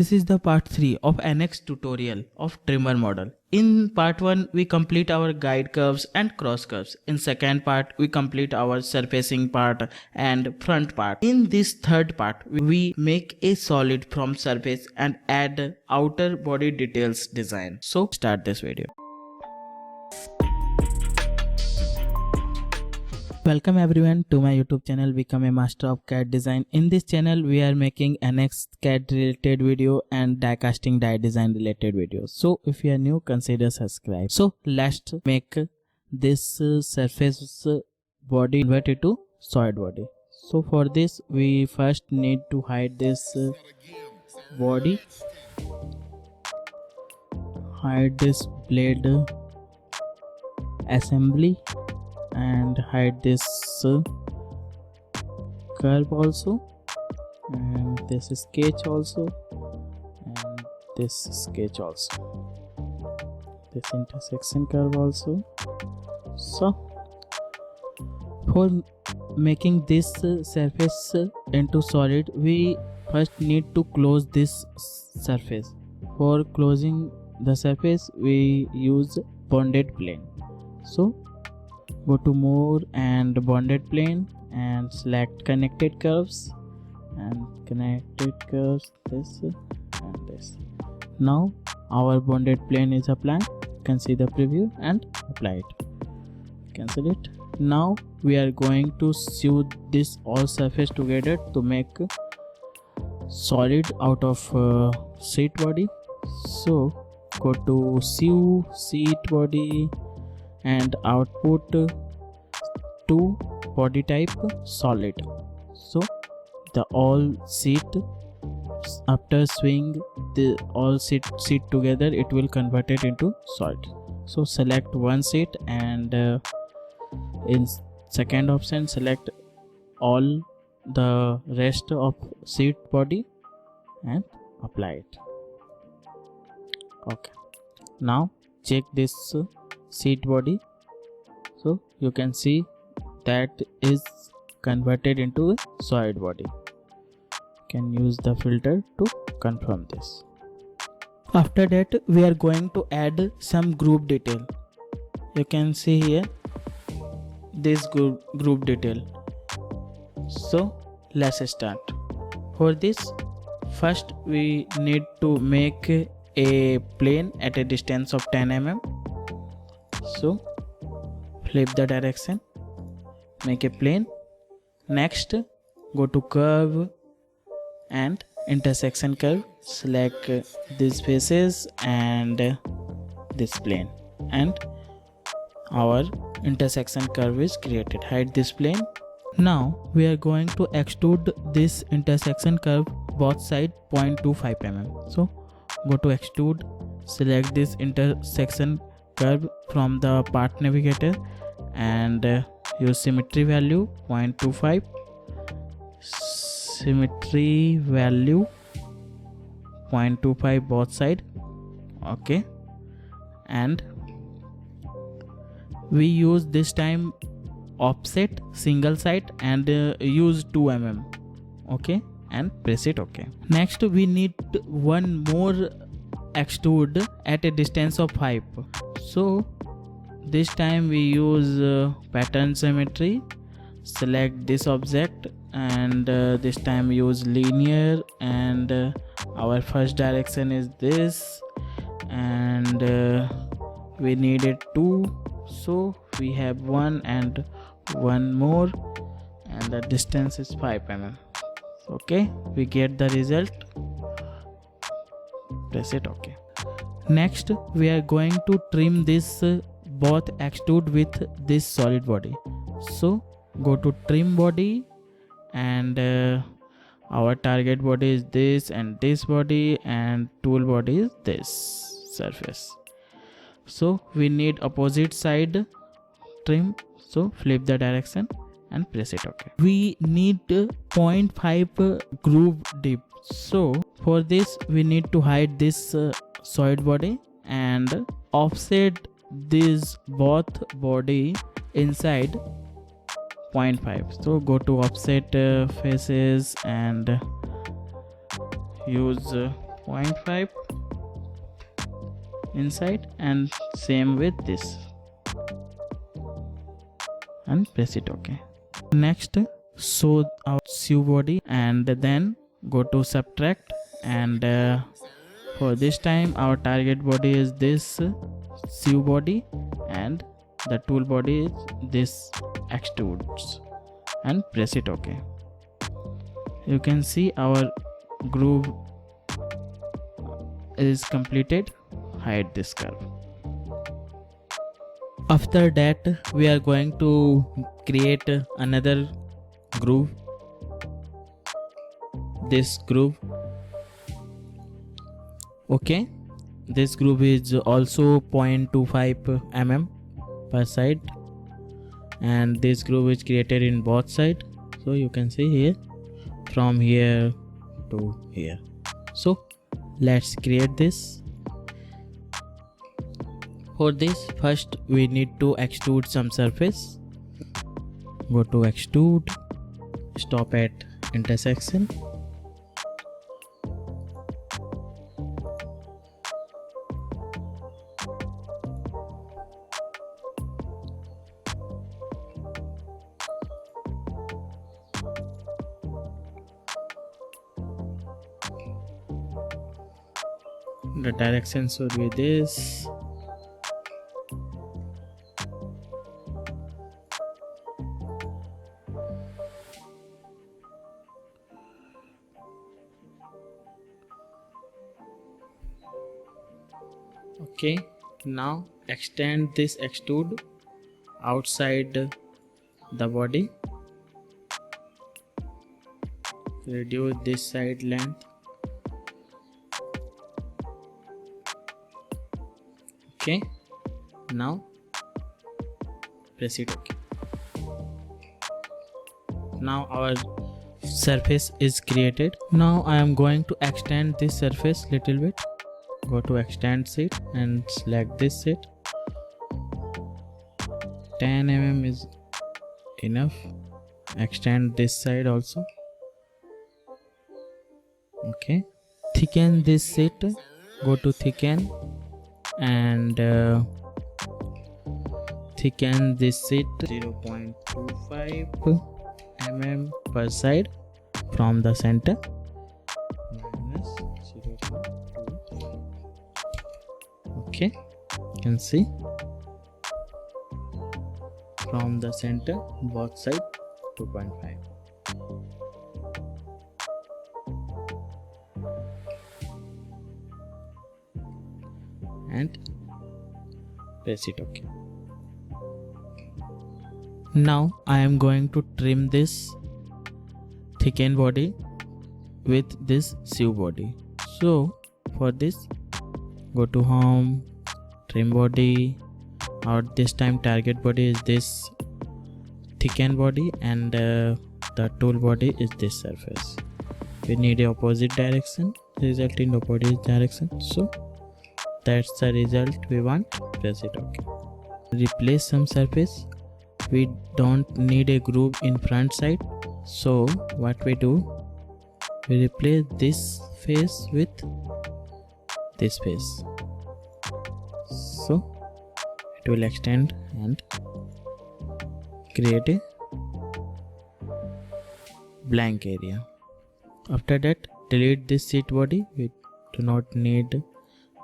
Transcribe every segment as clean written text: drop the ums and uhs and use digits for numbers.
This is the part 3 of NX tutorial of trimmer model. In part 1 we complete our guide curves and cross curves. In second part we complete our surfacing part and front part. In this third part we make a solid from surface and add outer body details design. So start this video. Welcome everyone to my YouTube channel Become a Master of CAD Design. In this channel we are making NX CAD related video and die casting die design related videos. So if you are new, consider subscribe. So let's make this surface body convert it to solid body. So for this we first need to hide this body, hide this blade assembly, and hide this curve also, and this sketch also, and this sketch also, this intersection curve also. So for making this surface into solid, we first need to close this surface. For closing the surface we use bonded plane. So go to more and bonded plane and select connected curves and connected curves, this and this. Now our bonded plane is applied. You can see the preview and apply it. Cancel it. Now we are going to sew this all surface together to make solid out of seat body. So go to sew seat body and output to body type solid. So the all seat, after swing the all seat together, it will convert it into solid. So select one seat and in second option select all the rest of seat body and apply it. Okay, now check this seat body. So you can see that is converted into a solid body. You can use the filter to confirm this. After that we are going to add some group detail. You can see here this group detail. So let's start. For this first we need to make a plane at a distance of 10 mm. So flip the direction, make a plane. Next go to curve and intersection curve, select these faces and this plane, and our intersection curve is created. Hide this plane. Now we are going to extrude this intersection curve both side 0.25 mm. So go to extrude, select this intersection curve from the part navigator and use symmetry value 0.25, symmetry value 0.25 both side. Okay, and we use this time offset single side and use 2 mm. Okay, and press it. Okay, next we need one more extrude at a distance of 5. So this time we use pattern symmetry, select this object and this time use linear, and our first direction is this, and we needed 2, so we have 1 and 1 more, and the distance is 5 mm. Okay, we get the result. Press it. Okay, next we are going to trim this both extrude with this solid body. So go to trim body and our target body is this and this body, and tool body is this surface. So we need opposite side trim. So flip the direction and press it. Okay, we need 0.5 groove dip. So for this we need to hide this solid body and offset this both body inside 0.5. So go to offset faces and use 0.5 inside, and same with this, and press it OK. Next, show our sieve body and then go to subtract, and for this time our target body is this sieve body and the tool body is this extrudes, and press it OK. You can see our groove is completed. Hide this curve. After that we are going to create another groove, this groove. Okay, this groove is also 0.25 mm per side, and this groove is created in both sides. So you can see here, from here to here. So let's create this. For this, first we need to extrude some surface. Go to extrude, stop at intersection. The direction should be this. Okay, now extend this extrude outside the body. Reduce this side length. Okay, now press it OK. Now our surface is created. Now I am going to extend this surface little bit. Go to extend sheet and select this sheet. 10 mm is enough. Extend this side also. Okay, thicken this sheet. Go to thicken and thicken this sheet 0.25 mm per side from the center. Minus 0.2. Okay, you can see from the center both side 2.5. And press it OK. Now I am going to trim this thickened body with this sieve body. So for this, go to home, trim body, or this time target body is this thickened body, and the tool body is this surface. We need a opposite direction, result in opposite direction. So that's the result we want. Press it OK. Replace some surface. We don't need a groove in front side, so what we do, we replace this face with this face. So it will extend and create a blank area. After that, delete this seat body. We do not need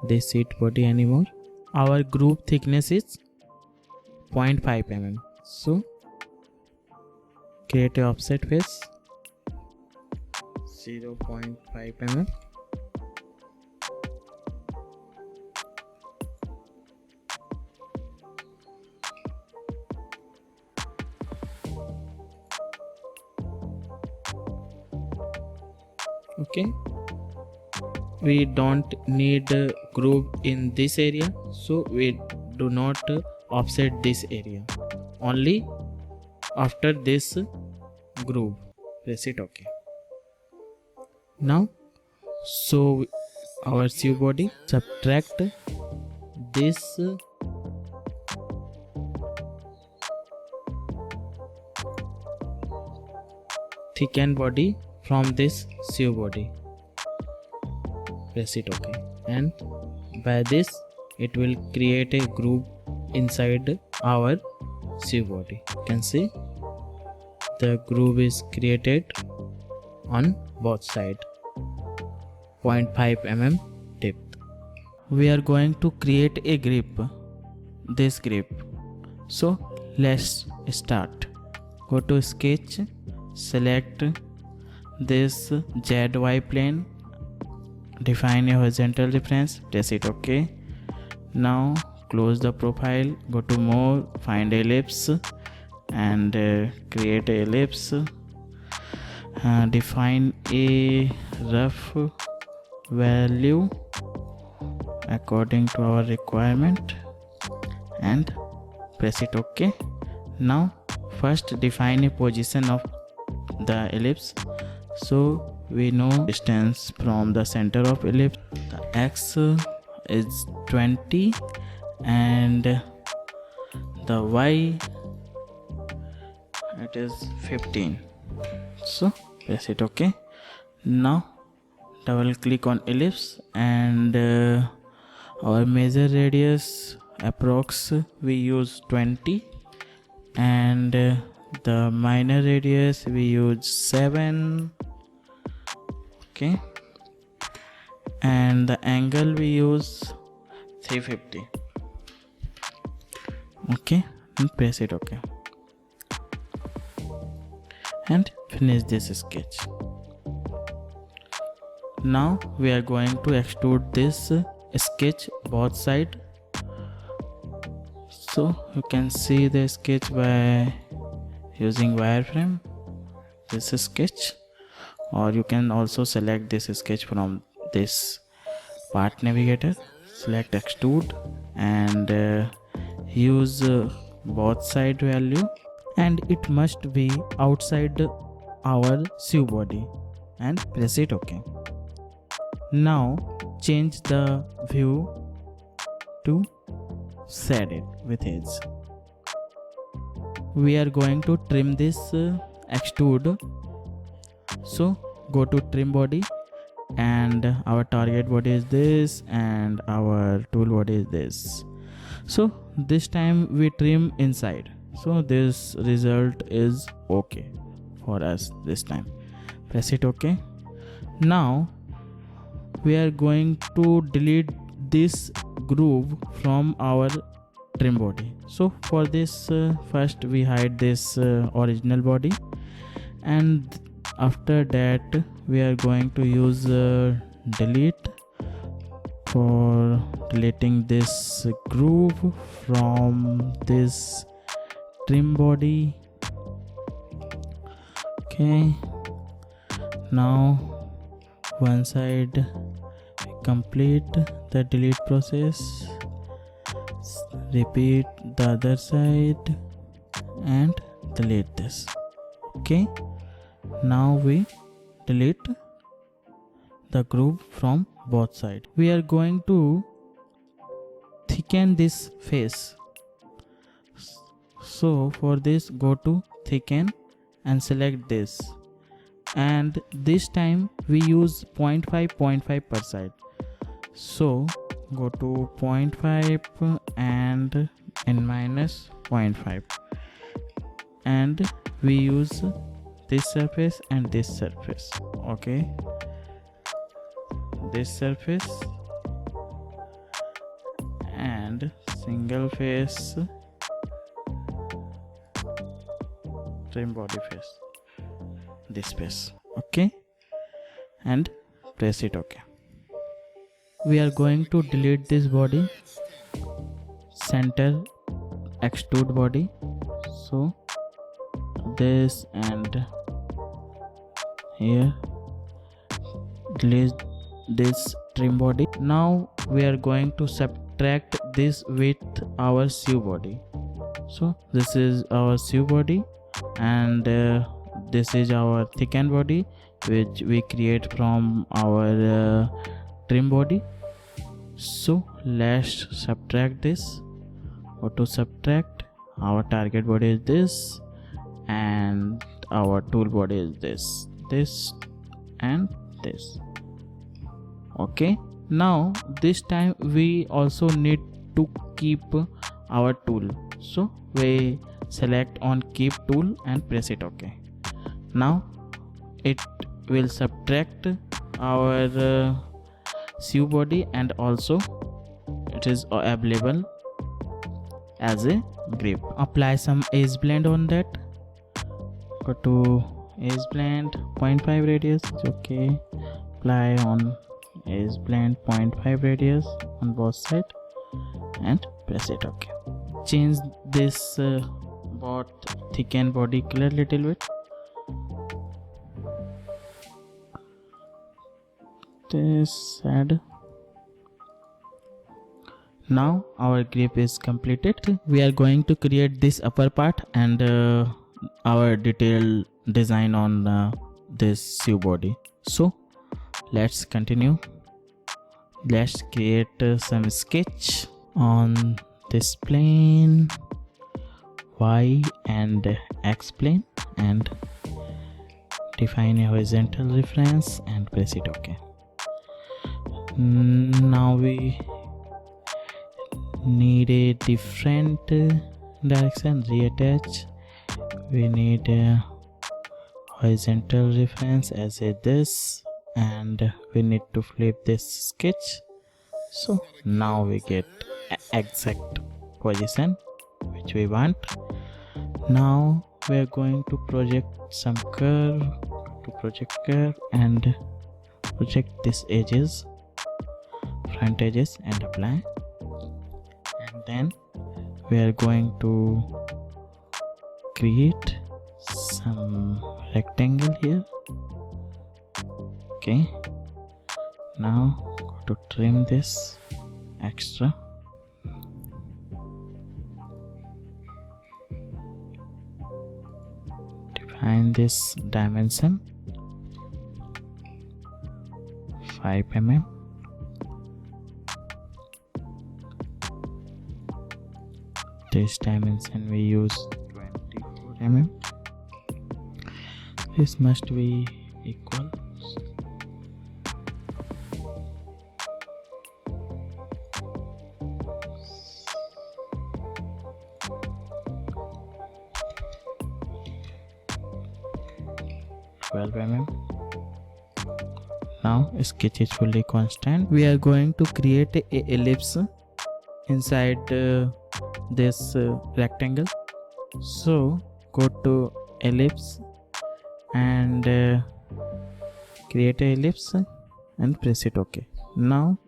this seat body anymore. Our groove thickness is 0.5 mm. So create a offset face 0.5 mm. Okay, we don't need a groove in this area, so we do not offset this area, only after this groove. Press it OK. Now so our sieve body, subtract this thickened body from this sieve body. press it OK, and by this it will create a groove inside our sieve body. You can see the groove is created on both sides, 0.5 mm depth. We are going to create a grip, this grip. So let's start. Go to sketch, select this ZY plane, define a horizontal reference, press it OK. Now close the profile, go to more, find ellipse and create a ellipse. Define a rough value according to our requirement and press it OK. Now first define a position of the ellipse, so we know distance from the center of ellipse. The x is 20 and the y it is 15. So press it OK. Now double click on ellipse and our measure radius approx we use 20 and the minor radius we use 7. Okay, and the angle we use 350. Okay, and press it OK and finish this sketch. Now we are going to extrude this sketch both side. So you can see the sketch by using wireframe, this sketch, or you can also select this sketch from this part navigator, select extrude and use both side value, and it must be outside our sieve body and press it OK. Now change the view to shaded with edge. We are going to trim this extrude, so go to trim body and our target body is this and our tool body is this. So this time we trim inside, so this result is OK for us this time. Press it OK. Now we are going to delete this groove from our trim body. So for this first we hide this original body, and after that we are going to use delete for deleting this groove from this trim body. Okay, now one side complete the delete process, repeat the other side and delete this. Okay, now we delete the groove from both sides. We are going to thicken this face, so for this go to thicken and select this, and this time we use 0.5 per side. So go to 0.5 and n minus 0.5, and we use this surface and this surface. Okay, this surface and single face trim body face, this face. Okay, and press it OK. We are going to delete this body, center extrude body, so this and here delete this trim body. Now we are going to subtract this with our sieve body. So this is our sieve body and this is our thickened body which we create from our trim body. So let's subtract this. Go to subtract, our target body is this and our tool body is this and this. Okay, Now this time we also need to keep our tool, so we select on keep tool and press it OK. Now it will subtract our sieve body, and also it is available as a grip. Apply some edge blend on that. Go to edge blend 0.5 radius. Okay, apply on edge blend 0.5 radius on both sides and press it OK. Change this thicken body color little bit. This add. Now our grip is completed. We are going to create this upper part and our detailed design on this sieve body. So let's continue. Let's create some sketch on this plane, Y and X plane, and define a horizontal reference and press it OK. Now we need a different direction. Reattach. We need a horizontal reference as a this, and we need to flip this sketch. So now we get exact position which we want. Now we are going to project some curve. To project curve and project these edges, front edges, and apply. And then we are going to create some rectangle here. Okay, now go to trim this extra. Define this dimension 5 mm. This dimension we use 24 mm. This must be equal. Now sketch is fully constant. We are going to create a ellipse inside this rectangle. So go to ellipse and create a ellipse and press it OK. Now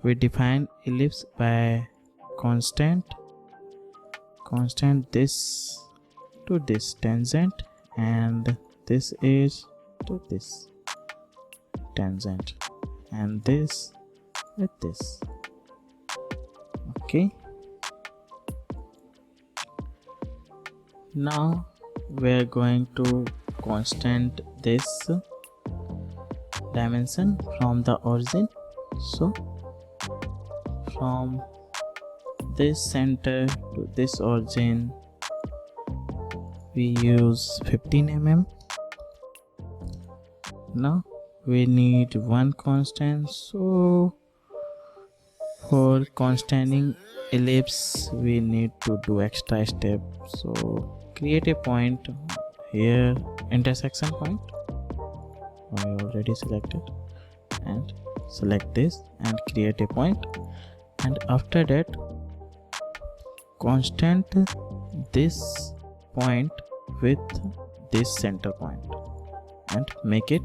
we define ellipse by constant this to this tangent, and this is to this tangent, and this with this. Okay, now we are going to constant this dimension from the origin. So from this center to this origin we use 15 mm. Now we need one constant, so for constantning ellipse we need to do extra step. So create a point here, intersection point. I already selected, and select this and create a point, and after that constant this point with this center point and make it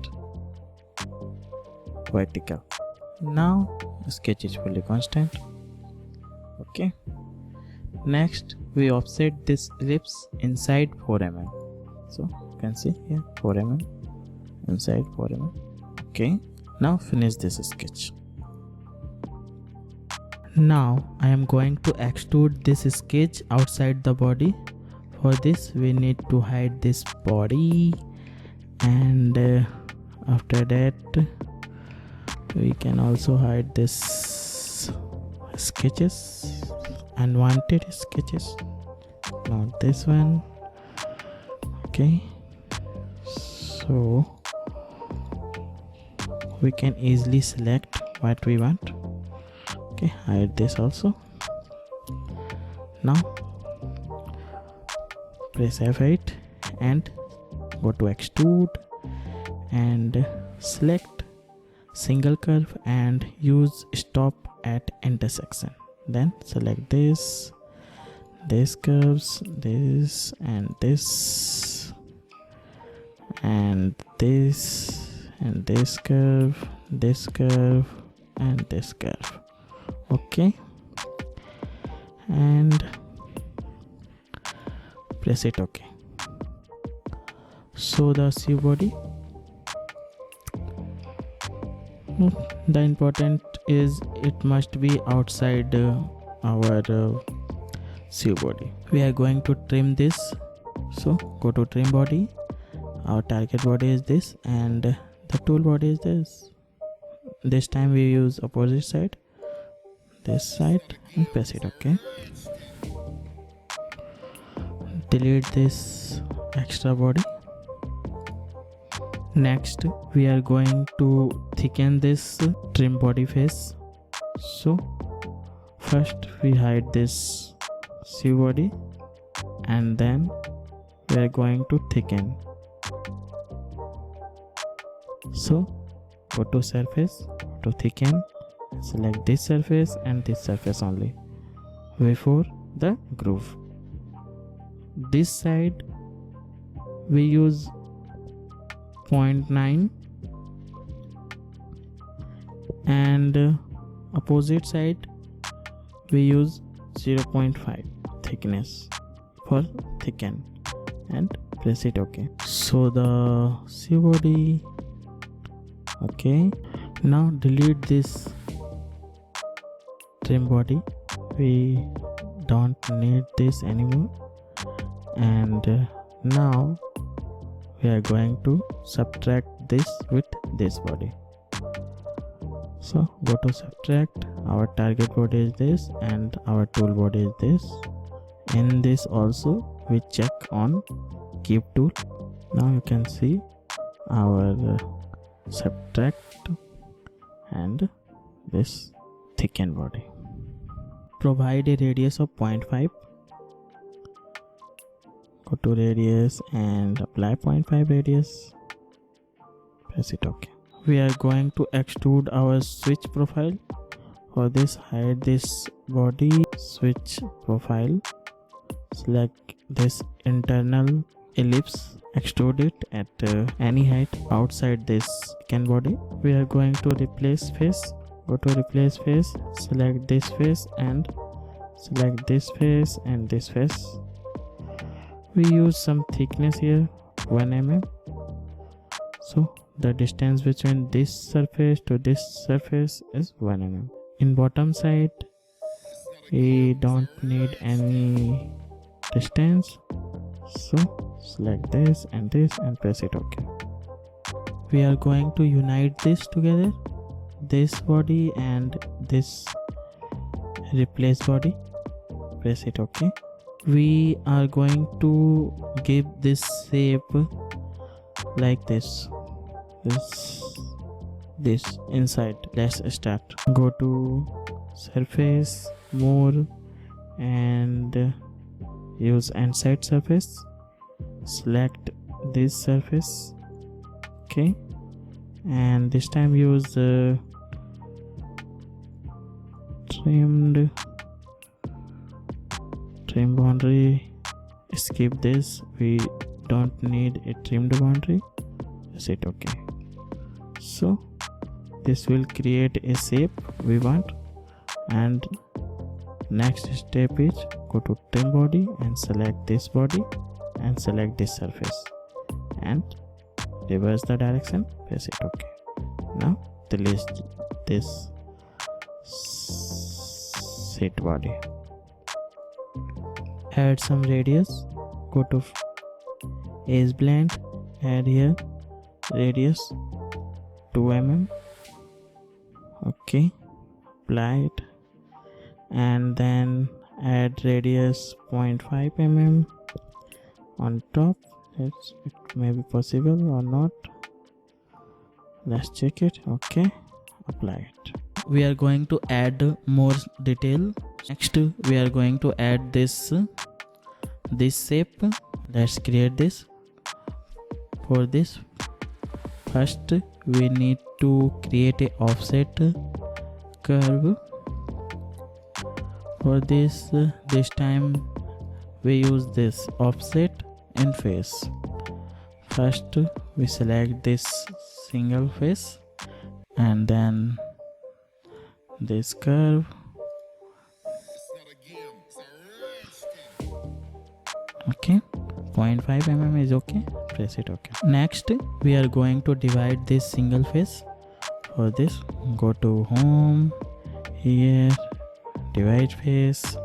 vertical. Now sketch is fully constant. Okay, next we offset this ellipse inside 4 mm. So you can see here 4 mm inside 4 mm. Okay, now finish this sketch. Now I am going to extrude this sketch outside the body. For this we need to hide this body, and after that we can also hide this sketches, unwanted sketches, not this one. Okay, so we can easily select what we want. Okay, hide this also. Now press F8 and go to extrude and select single curve and use stop at intersection. Then select this curves, this and this and this and this curve, this curve and this curve. Okay, and press it OK. So the sieve body, the important is it must be outside our sieve body. We are going to trim this, so go to trim body. Our target body is this and the tool body is this. This time we use opposite side, this side, and press it OK. Delete this extra body. Next we are going to thicken this trim body face. So first we hide this sieve body and then we are going to thicken. So go to surface, to thicken, select this surface and this surface only before the groove. This side we use 0.9 and opposite side we use 0.5 thickness for thicken and press it OK. So the sieve body, okay. Now delete this trim body, we don't need this anymore. And now we are going to subtract this with this body. So go to subtract, our target body is this and our tool body is this. In this also we check on keep tool. Now you can see our subtract and this thicken body. Provide a radius of 0.5. Go to radius and apply 0.5 radius. Press it OK. We are going to extrude our switch profile. For this, hide this body, switch profile. Select this internal ellipse, extrude it at any height outside this second body. We are going to replace face. Go to replace face, select this face and select this face and this face. We use some thickness here, 1 mm. So the distance between this surface to this surface is 1 mm. In bottom side, we don't need any distance. So select this and press it OK. We are going to unite this together, this body and this replace body. Press it OK. We are going to give this shape like this inside. Let's start. Go to surface, more, and use inside surface. Select this surface, okay, and this time use trim boundary. Skip this, we don't need a trimmed boundary. Press it OK. So this will create a shape we want, and next step is go to trim body and select this body and select this surface and reverse the direction. Press it OK. Now delete this seat body. Add some radius. Go to edge blend, add here radius 2 mm. Okay, apply it and then add radius 0.5 mm on top. It may be possible or not. Let's check it. Okay, apply it. we are going to add more detail. Next we are going to add this shape. Let's create this. For this, first we need to create a offset curve. For this time we use this offset in face. First we select this single face and then this curve. Okay, 0.5 mm is okay. Press it okay. Next we are going to divide this single face. For this, go to home, here, divide face,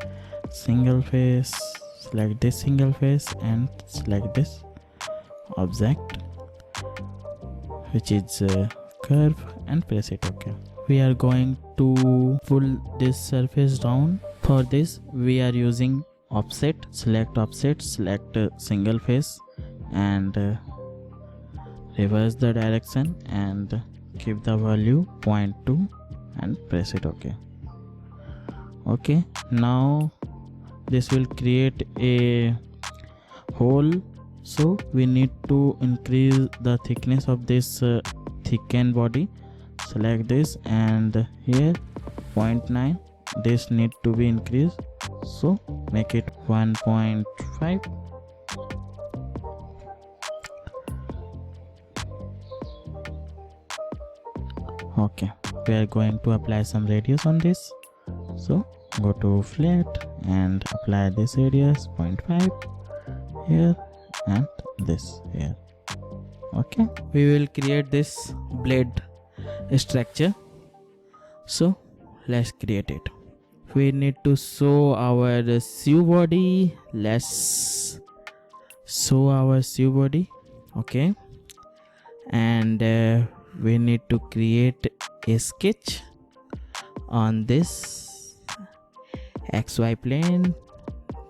single face, select this single face and select this object which is curve and press it okay. We are going to pull this surface down. For this we are using offset. Select offset, select single face and reverse the direction and keep the value 0.2 and press it okay. Okay, now this will create a hole, so we need to increase the thickness of this thickened body. Select this and here 0.9, this need to be increased, so make it 1.5. Okay, we are going to apply some radius on this, so go to flat and apply this radius 0.5 here and this here. Okay, we will create this blade structure, so let's create it. We need to show our shoe body. Let's show our shoe body. Okay, and we need to create a sketch on this XY plane.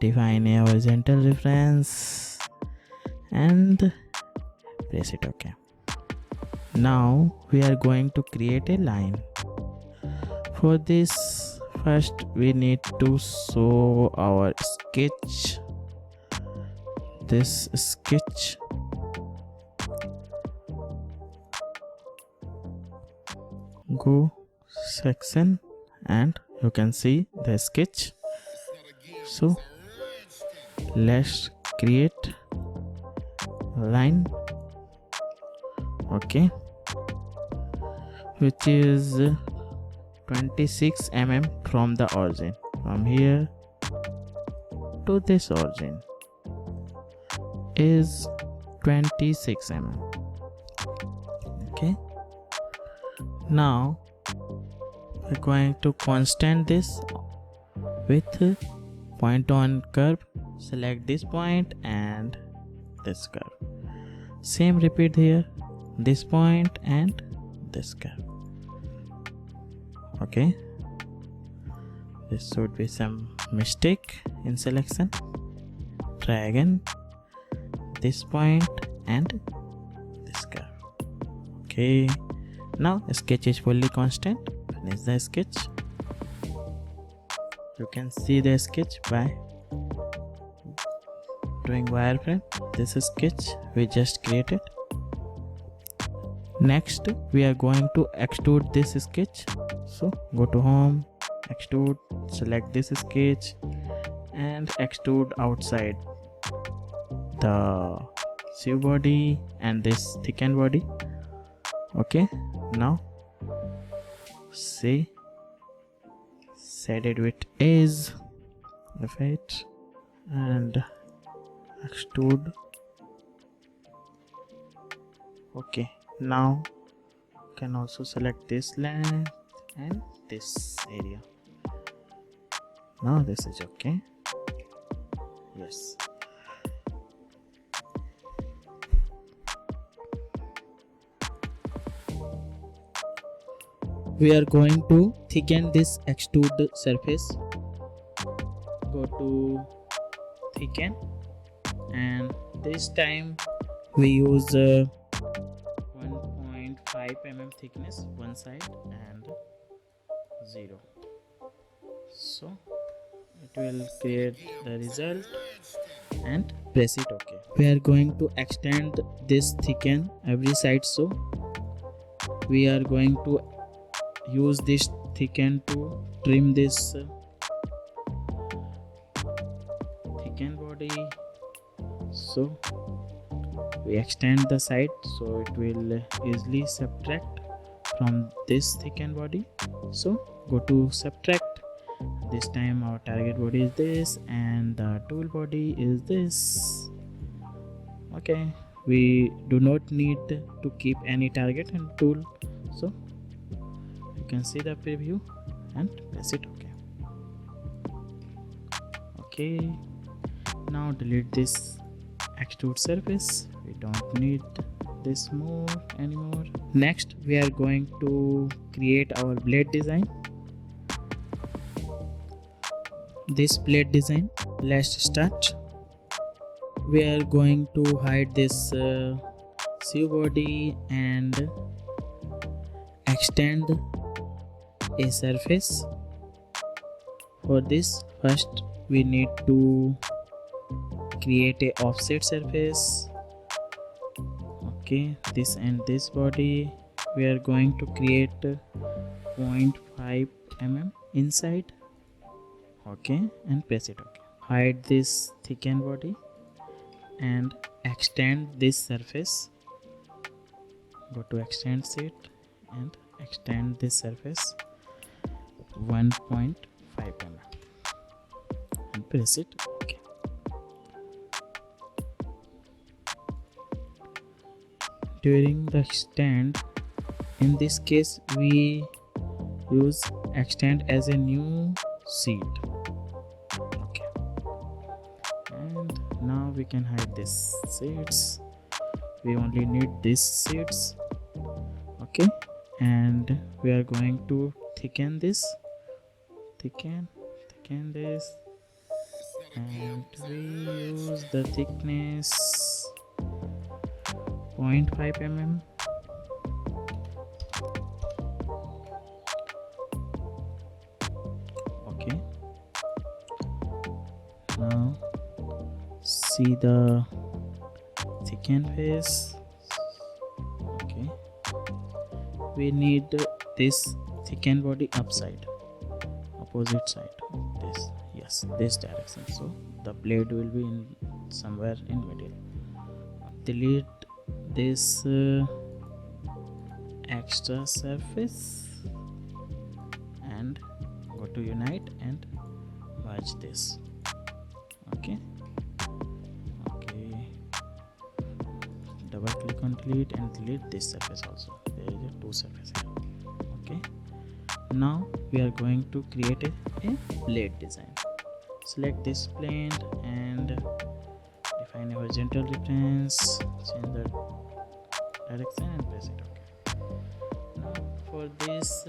Define a horizontal reference and press it okay. Now we are going to create a line. For this, first we need to show our sketch. This sketch, go section and you can see the sketch. So let's create line, okay, which is 26 mm from the origin. From here to this origin is 26 mm. Okay, now we're going to constant this with point on curve. Select this point and this curve. Same repeat here, this point and this curve. Okay, this should be some mistake in selection. Try again, this point and this curve. Okay, now sketch is fully constant. Finish the sketch. You can see the sketch by doing wireframe. This is sketch we just created. Next we are going to extrude this sketch. So go to home, extrude, select this sketch and extrude outside the shoe body and this thickened body. Okay, now see, set it with edge, effect and extrude. Okay, now you can also select this length and this area. Now this is okay. Yes. We are going to thicken this extrude surface. Go to thicken and this time we use 1.5 mm thickness one side and 0. So it will create the result and press it OK. We are going to extend this thicken every side, so we are going to use this thicken to trim this thicken body. So we extend the side so it will easily subtract from this thicken body. So go to subtract. This time our target body is this and the tool body is this. Okay, we do not need to keep any target and tool, so you can see the preview and press it OK. Okay, now delete this extrude surface. We don't need this more anymore. Next we are going to create our blade design. This blade design, let's start. We are going to hide this sieve body and extend a surface. For this, first we need to create a offset surface. Okay, this and this body we are going to create 0.5 mm inside. Okay, and press it OK. Hide this thicken body and extend this surface. Go to extend sheet and extend this surface 1.5 mm and press it OK. During the extend, in this case we use extend as a new sheet. Okay, and now we can hide this sheets. We only need these sheets. Okay, and we are going to thicken this, thicken this, and we use the thickness 0.5 mm. Okay, now see the thicken face. Okay, we need this thicken body upside, opposite side, this, yes, this direction, so the blade will be in somewhere in middle. Delete this extra surface and go to unite and merge this. Okay, double click on delete and delete this surface also. There is a two surface here. Okay, now we are going to create a blade design. Select this plane and define a horizontal reference, change the direction and press it OK. Now for this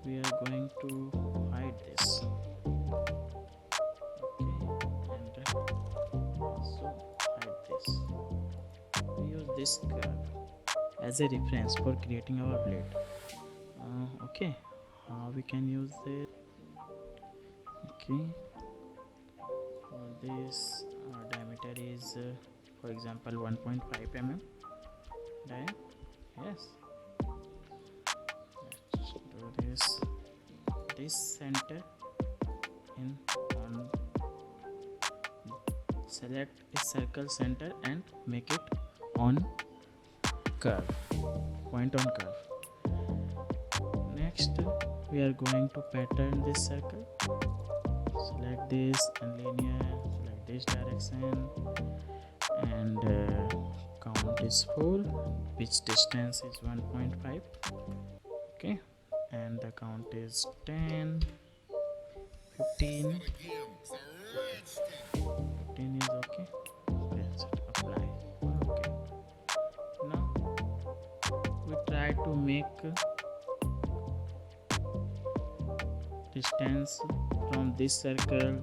we are going to hide this. Okay, and also hide this. We use this curve as a reference for creating our blade. Okay, how we can use it? Okay, for this diameter is for example 1.5 mm. Yes, let's do this center in on, select a circle center and make it on curve, point on curve. Next we are going to pattern this circle. Select this and linear, select this direction and count is full, which distance is 1.5. Okay, and the count is 10, 15 is okay. Press it, apply. Okay, now we try to make distance from this circle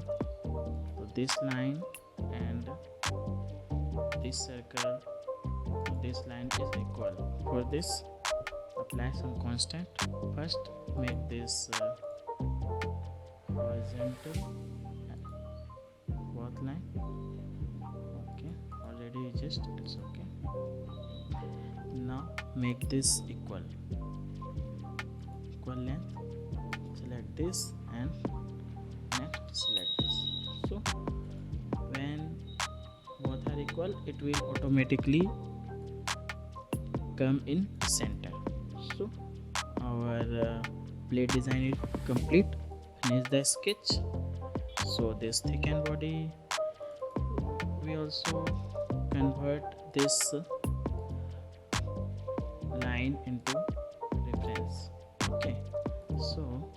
to this line and this circle to this line is equal. For this, apply some constant. First make this horizontal both line. Okay, already adjust, it's okay. Now make this equal length. Select this and next select this. So when both are equal, it will automatically come in center. So our blade design is complete. Finish the sketch. So this thickened body, we also convert this line into reference. Okay, so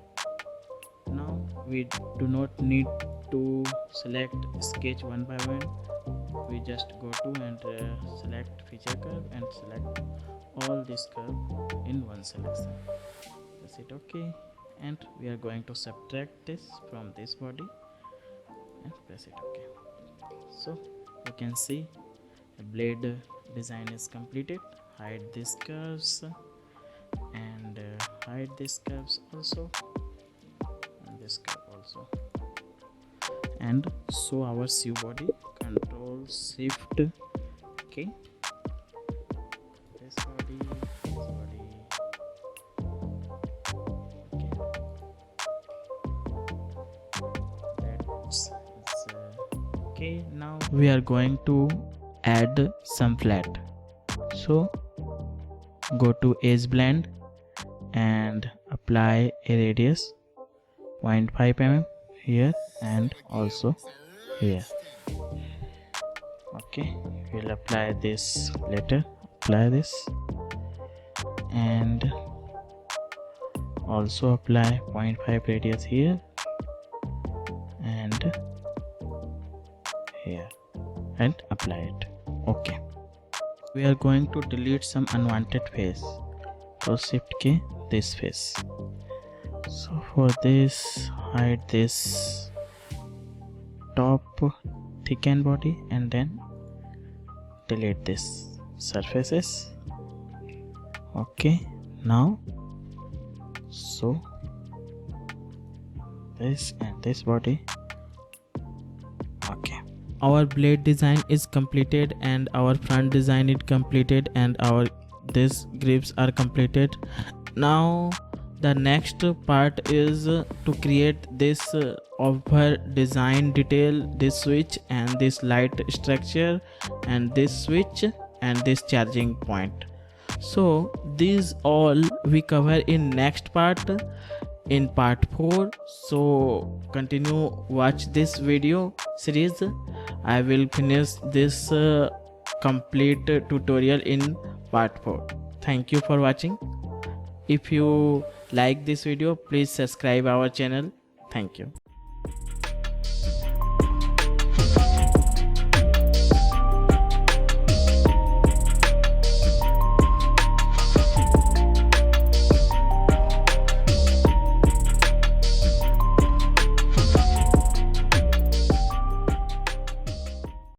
now we do not need to select sketch one by one. We just go to and select feature curve and select all this curve in one selection. Press it OK, and we are going to subtract this from this body and press it OK. So you can see the blade design is completed. Hide these curves and hide these curves also, and this curve also, and show our shoe body. Control Shift K. This body. Okay, that's okay. Now we are going to add some flat. So go to edge blend and apply a radius 0.5 mm here and also here. Okay, we'll apply this later. Apply this and also apply 0.5 radius here and here and apply it. Okay, we are going to delete some unwanted face. So Shift K, this face. So for this, hide this top thickened body and then delete this surfaces. Okay, now so this and this body. Okay, our blade design is completed and our front design is completed and our this grips are completed. Now the next part is to create this over design detail, this switch and this light structure and this switch and this charging point. So these all we cover in next part, in part 4. So continue watch this video series. I will finish this complete tutorial in part 4. Thank you for watching. If you like this video, please subscribe our channel. Thank you.